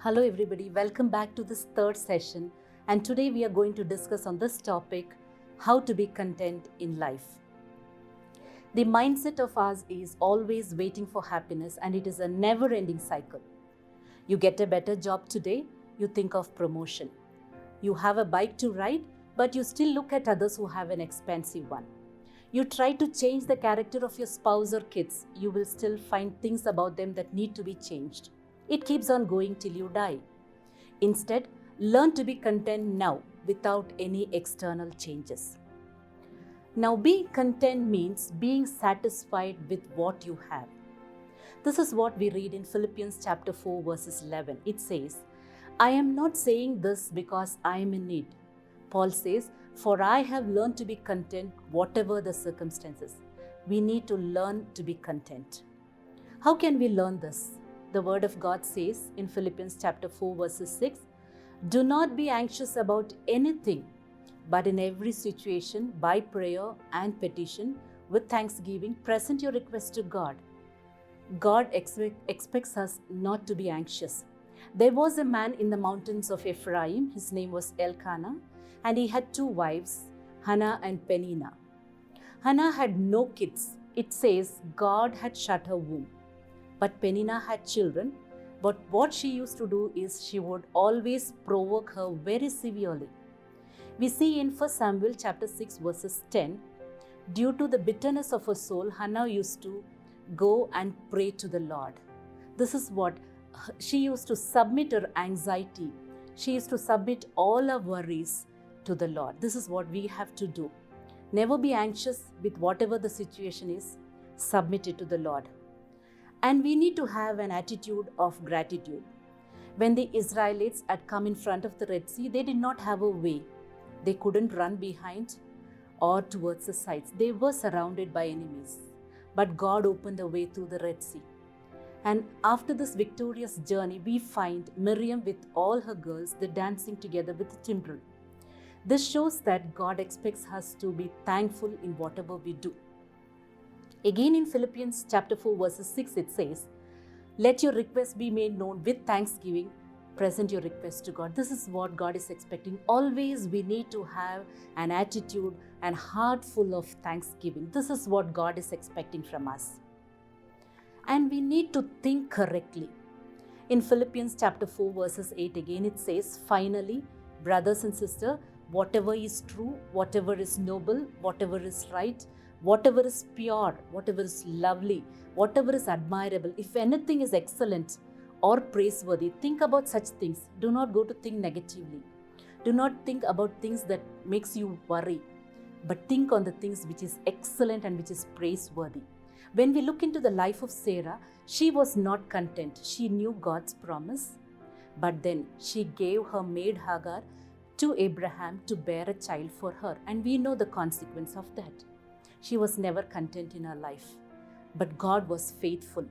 Hello everybody, welcome back to this third session, and today we are going to discuss on this topic, how to be content in life. The mindset of us is always waiting for happiness, and it is a never-ending cycle. You get a better job today, you think of promotion. You have a bike to ride, but you still look at others who have an expensive one. You try to change the character of your spouse or kids, you will still find things about them that need to be changed. It keeps on going till you die. Instead, learn to be content now without any external changes. Now, being content means being satisfied with what you have. This is what we read in Philippians chapter 4 verses 11. It says, I am not saying this because I am in need. Paul says, for I have learned to be content whatever the circumstances. We need to learn to be content. How can we learn this? The word of God says in Philippians chapter 4 verses 6, do not be anxious about anything, but in every situation, by prayer and petition, with thanksgiving, present your request to God. God expects us not to be anxious. There was a man in the mountains of Ephraim, his name was Elkanah, and he had two wives, Hannah and Peninnah. Hannah had no kids. It says God had shut her womb. But Peninnah had children, but what she used to do is she would always provoke her very severely. We see in 1 Samuel chapter 6 verses 10, due to the bitterness of her soul, Hannah used to go and pray to the Lord. This is what she used to submit her anxiety. She used to submit all her worries to the Lord. This is what we have to do. Never be anxious with whatever the situation is. Submit it to the Lord. And we need to have an attitude of gratitude. When the Israelites had come in front of the Red Sea, they did not have a way. They couldn't run behind or towards the sides. They were surrounded by enemies. But God opened a way through the Red Sea. And after this victorious journey, we find Miriam with all her girls, they're dancing together with the timbrel. This shows that God expects us to be thankful in whatever we do. Again in Philippians chapter 4 verses 6 it says, let your requests be made known with thanksgiving, present your request to God. This is what God is expecting. Always we need to have an attitude and heart full of thanksgiving. This is what God is expecting from us. And we need to think correctly. In Philippians chapter 4 verses 8 again it says, finally, brothers and sisters, whatever is true, whatever is noble, whatever is right, whatever is pure, whatever is lovely, whatever is admirable, if anything is excellent or praiseworthy, think about such things. Do not go to think negatively. Do not think about things that makes you worry, but think on the things which is excellent and which is praiseworthy. When we look into the life of Sarah, she was not content. She knew God's promise, but then she gave her maid Hagar to Abraham to bear a child for her, and we know the consequence of that. She was never content in her life, but God was faithful.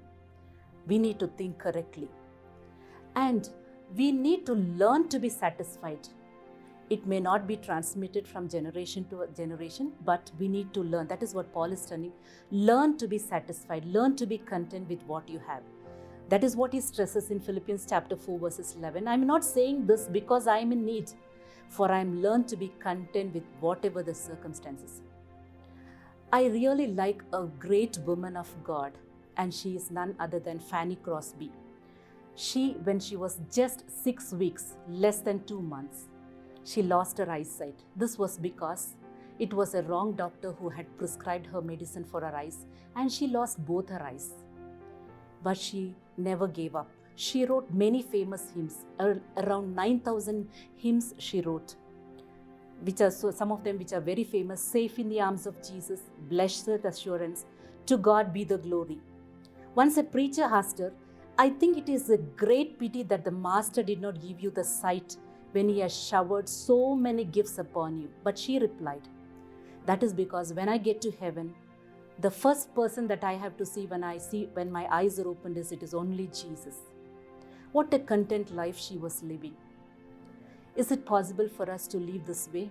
We need to think correctly. And we need to learn to be satisfied. It may not be transmitted from generation to generation, but we need to learn. That is what Paul is telling. Learn to be satisfied. Learn to be content with what you have. That is what he stresses in Philippians chapter 4 verses 11. I am not saying this because I am in need, for I am learned to be content with whatever the circumstances. I really like a great woman of God, and she is none other than Fanny Crosby. When she was just 6 weeks, less than 2 months, she lost her eyesight. This was because it was a wrong doctor who had prescribed her medicine for her eyes, and she lost both her eyes. But she never gave up. She wrote many famous hymns, around 9,000 hymns she wrote, some of them which are very famous. Safe in the arms of Jesus, blessed assurance, to God be the glory. Once a preacher asked her, I think it is a great pity that the Master did not give you the sight when he has showered so many gifts upon you. But she replied, that is because when I get to heaven, the first person that I have to see when my eyes are opened it is only Jesus. What a content life she was living. Is it possible for us to live this way?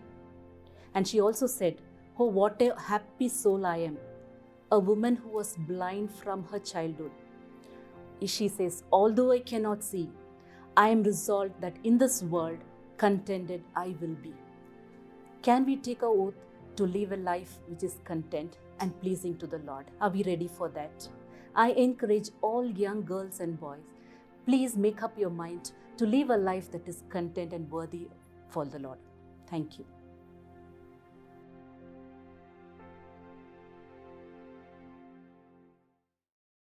And she also said, oh, what a happy soul I am, a woman who was blind from her childhood. She says, although I cannot see, I am resolved that in this world, contented I will be. Can we take a oath to live a life which is content and pleasing to the Lord? Are we ready for that? I encourage all young girls and boys, please make up your mind to live a life that is content and worthy for the Lord. Thank you.